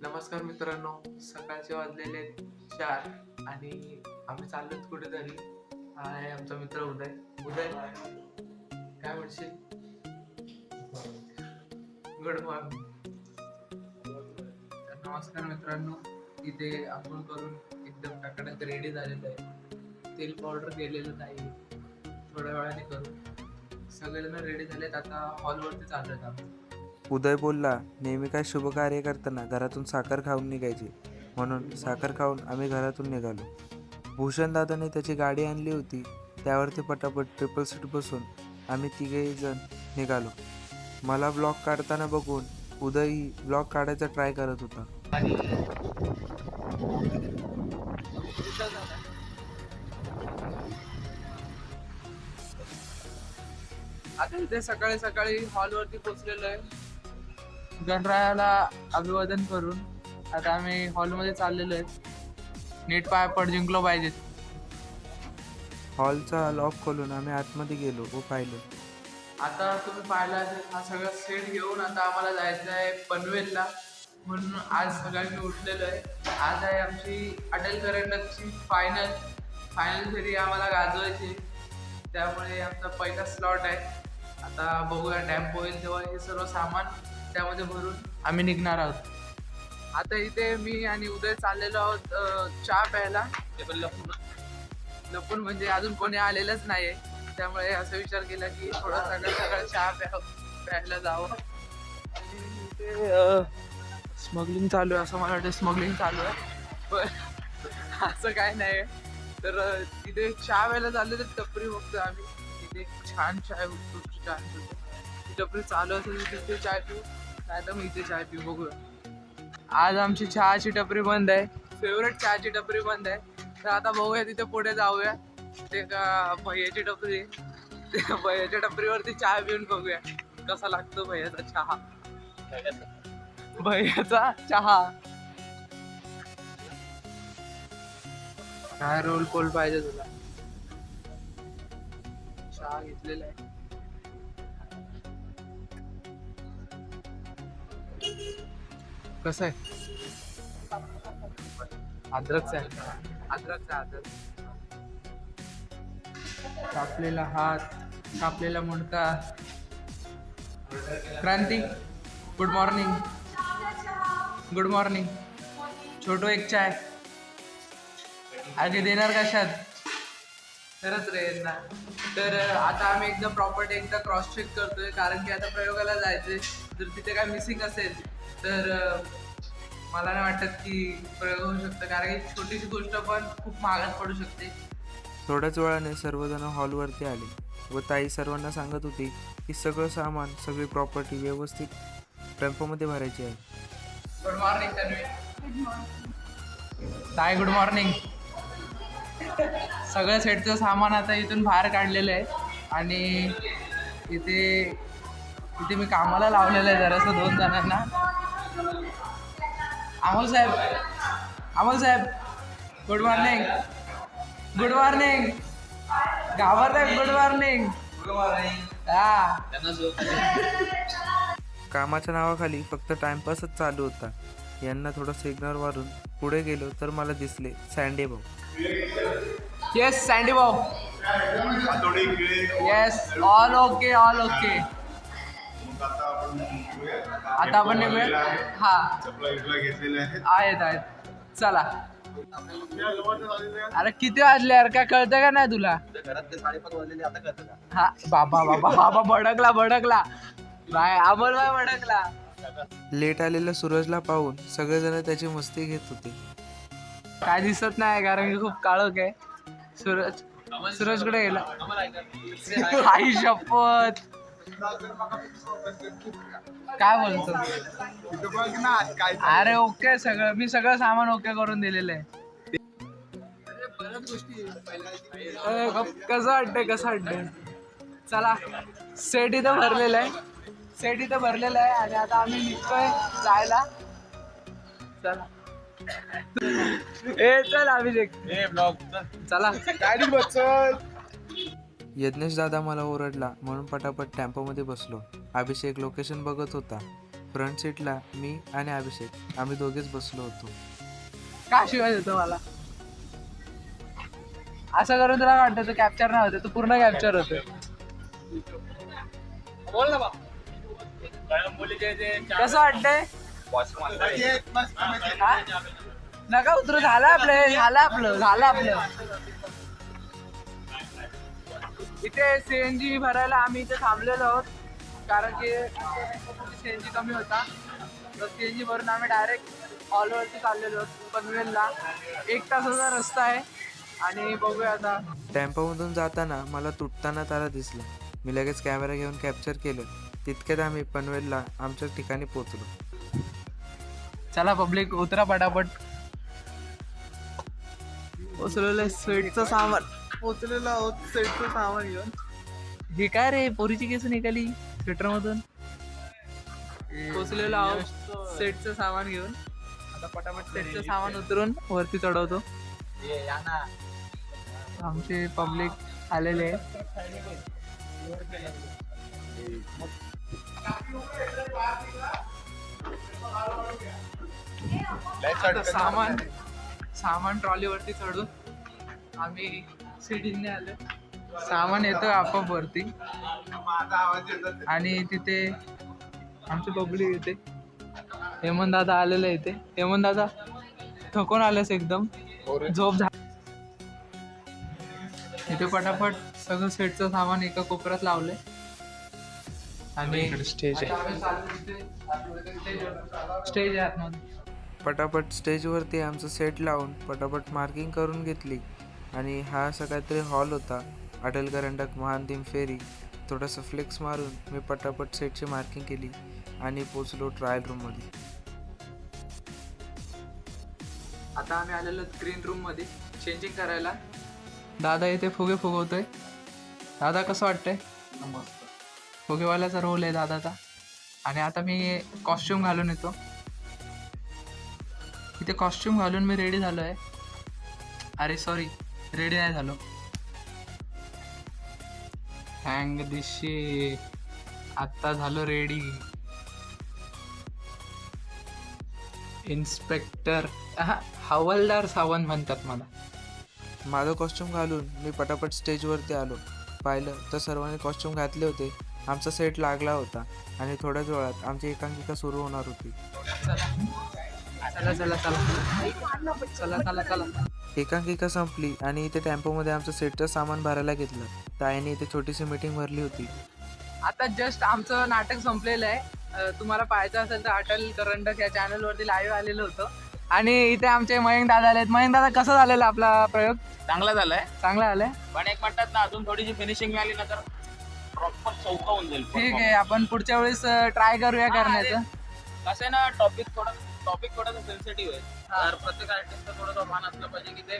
नमस्कार मित्रांनो, सकाळचे वाजलेले 4 आणि आम्ही चाललोत कुठेतरी. हा आहे आमचा मित्र उदय. उदय, काय म्हणशील? Good morning. नमस्कार मित्रांनो, इथे आपण करून एकदम टाकण्यात रेडी झालेलं आहे. तेल पावडर केलेलं नाही, थोड्या वेळाने करू. सगळेजण रेडी झालेत, आता हॉलवरती चाललोय आम्ही. उदय बोलला, नेहमी काय शुभकार्य करताना घरातून साखर खाऊन निघायची, म्हणून साखर खाऊन आम्ही घरातून निघालो. भूषण दादाने त्याची गाडी आणली होती, त्यावरती पटापट ट्रिपल सीट बसून आम्ही तिघेही जण निघालो. मला ब्लॉग काढताना बघून उदयही ब्लॉग काढायचा ट्राय करत होता. आता इथे सकाळी सकाळी हॉलवरती पोहोचलेलो आहे. गणरायाला अभिवादन करून आता आम्ही हॉलमध्ये चाललेलो आहे. नीट पाय पड, जिंकलो पाहिजे. हॉलचा लॉक खोलून आम्ही आतमध्ये गेलो व पाहिलं. आता तुम्ही पाहिला असेल, हा सगळा सेट घेऊन आता आम्हाला जायचं आहे पनवेलला. म्हणून आज सकाळी मी उठलेलो आहे. आज आहे आमची अटल करंडकची फायनल फेरी आम्हाला गाजवायची. त्यामुळे आमचा पहिला स्लॉट आहे. आता बघूया, डॅम्पो होईल तेव्हा हे सर्व सामान त्यामध्ये भरून आम्ही निघणार आहोत. आता इथे मी आणि उदय चाललेलो आहोत चहा प्यायला. लपून म्हणजे अजून कोणी आलेलंच नाही आहे, त्यामुळे असा विचार केला की थोडा सकाळ सकाळ चहा प्यायला जावं. आणि इथे स्मगलिंग चालू आहे, असं मला वाटतं. स्मगलिंग चालू आहे पण असं काय नाही. तर तिथे चहा प्यायला चाललो तर टपरी बघतो आम्ही. तिथे छान चाय बघतो, छान ती टपरी चालू असेल तिथे चाय पिऊ, नाही तर मग इथे चाय पिऊ. बघूया. आज आमची चहाची टपरी बंद आहे, फेवरेट चहाची टपरी बंद आहे. तर आता बघूया, तिथे पुढे जाऊया. ते का भैयाची टपरी, त्या भैयाच्या टपरीवरती चहा पिऊन बघूया कसा लागतो भैयाचा चहा. भैयाचा चहा काय रोल पोल पाहिजे तुला? चहा घेतलेला आहे. कसं आहे? अद्रकचा आहे, अद्रकचा अद्रक. कापलेला हात, कापलेला मुंडका. क्रांती, गुड मॉर्निंग. Good morning. छोटो एक चाय आधी देणार कशात? खरंच रे ना. तर आता आम्ही एकदा क्रॉस चेक करतोय, कारण की आता प्रयोगाला जायचंय. जर तिथे काय मिसिंग असेल तर मला नाही वाटत की प्रयोग होऊ शकतं, कारण की छोटीशी गोष्ट पण खूप महागात पडू शकते. थोड्याच वेळाने सर्वजण हॉलवरती आले व ताई सर्वांना सांगत होती की सगळं सामान, सगळी प्रॉपर्टी व्यवस्थित टेम्पोमध्ये भरायची आहे. Good morning Tanvi. ताई गुड मॉर्निंग. सगळं सेटचं सामान आता इथून बाहेर काढलेलं आहे आणि इथे मी कामाला लावलेलं आहे जरासं 2 जणांना. अमोल साहेब गुड मॉर्निंग. Good morning. घाबरताय? Good morning. हा. कामाच्या नावाखाली फक्त टाइमपासच चालू होता. यांना थोडंसं इग्नोर मारून पुढे गेलो तर मला दिसले सँडी भाऊ. येस सँडी भाऊ. Yes, all okay, all okay. आता आपण निघूया. हा, आहेत. चला. अरे किती वाजले यार, काय कळतं का नाही तुला? हा, बाबा भडकला बाय. अमोल बाय भडकला. लेट आलेल्या सूरजला पाहून सगळेजण त्याची मस्ती घेत होते. काय दिसत नाही कारण की खूप काळोख आहे. सूरज कुठे गेला? आई शपथ. काय बोलतो? अरे ओके, मी सगळं सामान ओके करून दिलेलं आहे. कसं वाटतंय? चला, सेट इथं भरलेलं आहे आणि आता आम्ही निघतोय जायला. चला. चल अभिषेक, चला. यज्ञेश दादा मला ओरडला म्हणून पटापट टेम्पोमध्ये बसलो. अभिषेक लोकेशन बघत होता. फ्रंट सीटला मी आणि अभिषेक आम्ही दोघेच बसलो होतो. का शिवाय देतो मला? असं करून तुला वाटतं तू कॅप्चर नाही होते, तू पूर्ण कॅप्चर होते. बोल ना बा, कसं वाटतंय? हा? नका उतरू, झालं आपलं. इथे सीएनजी भरायला आम्ही इथे थांबलेलो आहोत, कारण की सीएनजी कमी होता. तर सीएनजी भरून आम्ही डायरेक्ट हॉलवरती चाललेलो आहोत पनवेलला. 1 तासाचा रस्ता आहे आणि बघूया आता. टेम्पोमधून जाताना मला तुटताना तारा दिसला. मी लगेच कॅमेरा घेऊन कॅप्चर केलं. तितक्यात आम्ही पनवेलला आमच्या ठिकाणी पोहोचलो. चला पब्लिक, उतरा पटापट. पोचलेलं स्वेटचं सामान, पोचलेलं आहोत स्वेटचं सामान घेऊन. हे काय रे, पोरीची केस निघाली स्वेटर मधून. पोचलेलो आहोत सेटचं सामान घेऊन. आता पटापट सेटचं सामान उतरून वरती चढवतो. आमचे पब्लिक आलेले आहे. सामान ट्रॉलीवरती चढून आम्ही सिडीने आलो. सामान येतं आपोआप वरती आणि तिथे आमचे पब्लिक येते. हेमंत दादा आलेले इथे. हेमंत दादा थकून आलेस एकदम, झोप झाली. इथे पटापट सगळं सेटचं सामान एका कोपऱ्यात लावलंय आणि स्टेज आहे आतमध्ये. पटापट स्टेजवरती आमचं सेट लावून पटापट मार्किंग करून घेतली आणि हा असा काहीतरी हॉल होता. अटल करंडक महानदीम फेरी. थोडंसं फ्लेक्स मारून मी पटापट सेटची मार्किंग केली आणि पोचलो ट्रायल रूममध्ये. आता आम्ही आलेलो ग्रीन रूम मध्ये चेंजिंग करायला. दादा इथे फुगे फुगवतोय. दादा कसं वाटतंय? फुगेवाल्याचा रोल आहे दादाचा. आणि आता मी कॉस्ट्युम घालून येतो. इथे कॉस्ट्युम घालून मी रेडी झालो आहे. अरे सॉरी, रेडी नाही झालो. हँग दिशी आत्ता झालो रेडी. इन्स्पेक्टर हवालदार सावंत म्हणतात मला. माझं कॉस्ट्युम घालून मी पटापट स्टेजवरती आलो. पाहिलं तर सर्वांनी कॉस्ट्युम घातले होते. आमचा सेट लागला होता आणि थोड्याच वेळात आमची एकांकिका सुरू होणार होती. चला चला चला चला चला. एकांकिका संपली आणि इथे टेम्पोमध्ये आमचं सेटचं सामान भरायला घेतलं. ताईने इथे छोटीशी मीटिंग भरली होती. आता जस्ट आमचं नाटक संपलेलं आहे. तुम्हाला पाहायचं असेल तर अटल करंडक या चॅनलवरती लाईव्ह आलेलं होतं. आणि इथे आमचे मयंक दादा आलेत. मयंक दादा, कसं झालेला आपला प्रयोग? चांगला झालाय, चांगला आलाय. पण एक म्हणतात ना, अजून थोडीशी फिनिशिंग मिळाली ना तर प्रॉपर चौका होऊन जाईल. ठीक आहे, आपण पुढच्या वेळेस ट्राय करूया करण्याचं. कसं आहे ना, टॉपिक थोडासा सेन्सिटिव्ह आहे. तर प्रत्येक आर्टिस्टचं थोडंसं भान असलं पाहिजे की ते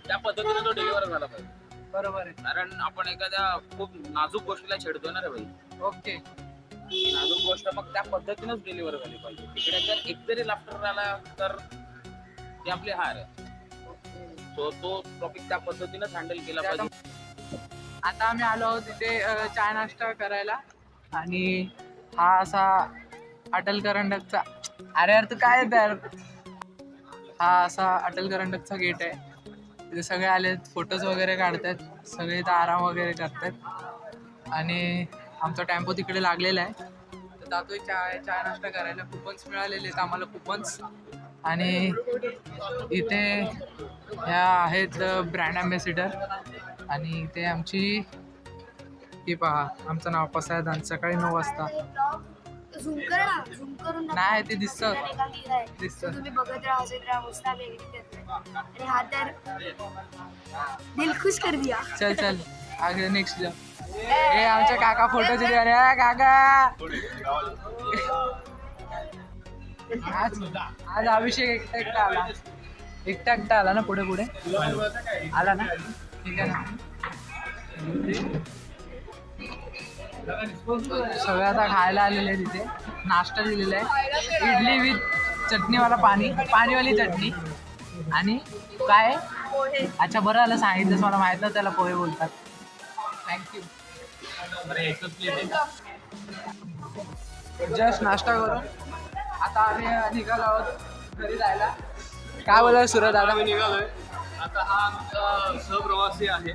त्या पद्धतीने तो डिलिव्हर झाला पाहिजे. बरोबर आहे. कारण आपण एखाद्या खूप नाजूक गोष्टीला छेडतोय ना रे भाई. ओके. नाजूक गोष्ट मग त्या पद्धतीनेच डिलिव्हर झाली पाहिजे. तिकडे जर एक जरी लाफ्टर आला तर ती आपली हार आहे. तो टॉपिक त्या पद्धतीनेच हँडल केला पाहिजे. आता आम्ही आलो आहोत तिथे चाय नाश्ता करायला. आणि हा असा अटल करंडकचा, अरे यार तू काय तर, हा असा अटल करंडकचा गेट आहे. तिथे सगळे आलेत, फोटोज वगैरे काढतात, सगळे इथं आराम वगैरे करतात. आणि आमचा टेम्पो तिकडे लागलेला आहे. तर जातोय चाय नाश्ता करायला. कुपन्स मिळालेले आहेत आम्हाला, कुपन्स. आणि इथे ह्या आहेत ब्रँड ॲम्बॅसिडर. आणि इथे आमची ही पहा, आमचं नाव पसायदान आणि सकाळी 9 वाजता. नाही ते दिसतं तुम्ही बघत राहा, हसत राहा, मस्त वेगळी करते. आणि हा तर दिल खुश कर दिया. चल चल आगे नेक्स्ट जा. हे आमचे काका फोटो दिले. अरे काका, आज अभिषेक एकटा आला ना. पुढे आला ना. ठीक आहे ना. सगळं आता खायला आलेलं आहे. तिथे नाश्ता दिलेला आहे. इडली विथ चटणीवाला पाणीवाली चटणी. आणि काय, अच्छा बरं आलं सांगितलंस, मला माहित नव्हतं त्याला पोहे बोलतात. थँक्यू. जस्ट नाश्ता करून आता आम्ही निघालो आहोत घरी जायला. काय बोला सुरत दादा? आम्ही निघालोय. आता हा आमचा सहप्रवासी आहे.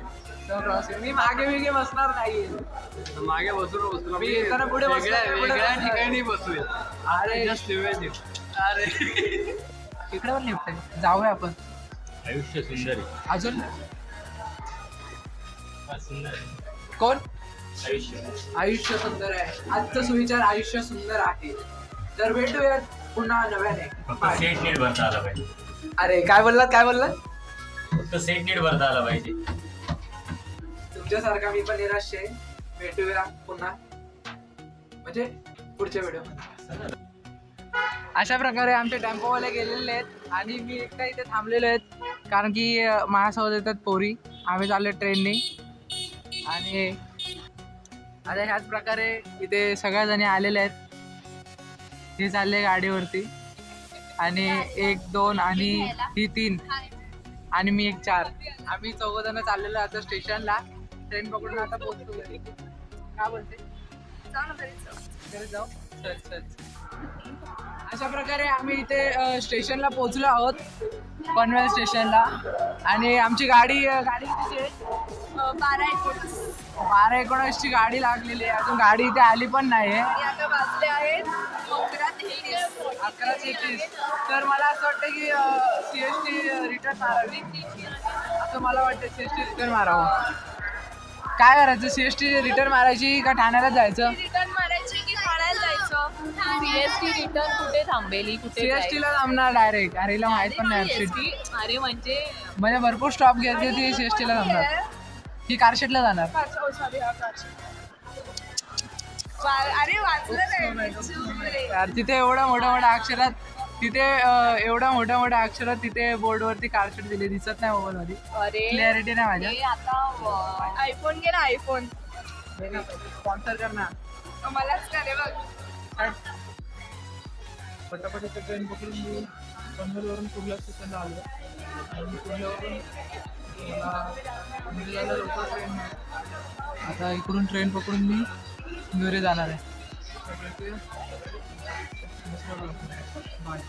प्रवासी मी मागे बसणार नाही. मागे बसून मी येताना पुढे बसलो, पुढे वेगळ्या बसणार. ठिकाणी बसूया. अरे जस्ट अरे इकडे पण लिफ्ट आहे, जाऊया आपण. आयुष्य सुंदर आहे. अजून सुंदर आहे. कोण? आयुष्य आयुष्य सुंदर आहे. आजचा सुविचार आयुष्य सुंदर आहे. तर भेटूयात पुन्हा नव्याने. फक्त सेट नीट भरता आला पाहिजे. अरे काय बोललात? फक्त सेट नीट भरता आला पाहिजे. तुमच्यासारखा मी पण निराश आहे. भेटूया पुन्हा म्हणजे पुढच्या व्हिडिओ. अशा प्रकारे आमचे टेम्पोवाले गेलेले आहेत आणि मी एकटा इथे थांबलेले आहेत कारण की माझ्यासोबत येतात पोरी. आम्ही चाललो ट्रेनने आणि आता ह्याच प्रकारे इथे सगळ्याजणी आलेले आहेत. हे चालले गाडीवरती आणि 1, 2 आणि ही 3 आणि मी 1, 4. आम्ही 4 जण चाललेलो आता स्टेशनला. ट्रेन पकडून आता पोहोचतो घरी. काय बोलते? घरी जाऊ. चल. अशा प्रकारे आम्ही इथे स्टेशनला पोहोचलो आहोत, पनवेल स्टेशनला. आणि आमची गाडी किती आहे? 12-19 ची गाडी लागलेली आहे. अजून गाडी इथे आली पण नाही आहे. 11:33. तर मला असं वाटतं की CST रिटर्न मारावी. असं मला वाटतं CST रिटर्न मारावं. काय करायचं? CST रिटर्न मारायची का ठाण्याला जायचं? रिटर्न मारायची की ठाण्याला जायचं? सीएसटी रिटर्न कुठे थांबेली, कुठे CST ला थांबणार डायरेक्ट. अरे हिला माहित पण नाही. CST? अरे म्हणजे भरपूर स्टॉप घेते ती. CST ला थांबणार. ही कारशेटला जाणार. अरे वाचलं नाही. यार तिथे एवढ्या मोठ्या अक्षरात तिथे बोर्डवरती कारशेट दिली. दिसत नाही मोबाईल मध्ये. अरे क्लिअरिटी नाही माझ्या. हे आता आयफोन घे ना, आयफोन स्पॉन्सर करणार. मलाच करे बघ. पटापट ट्रेन पकडून मी पनवेलवरून कुर्ला स्टेशनला आलो आणि कुर्ल्यावरून निघायला लवकर ट्रेन नाही. आता इकडून ट्रेन पकडून मी घरी जाणार आहे. बाय.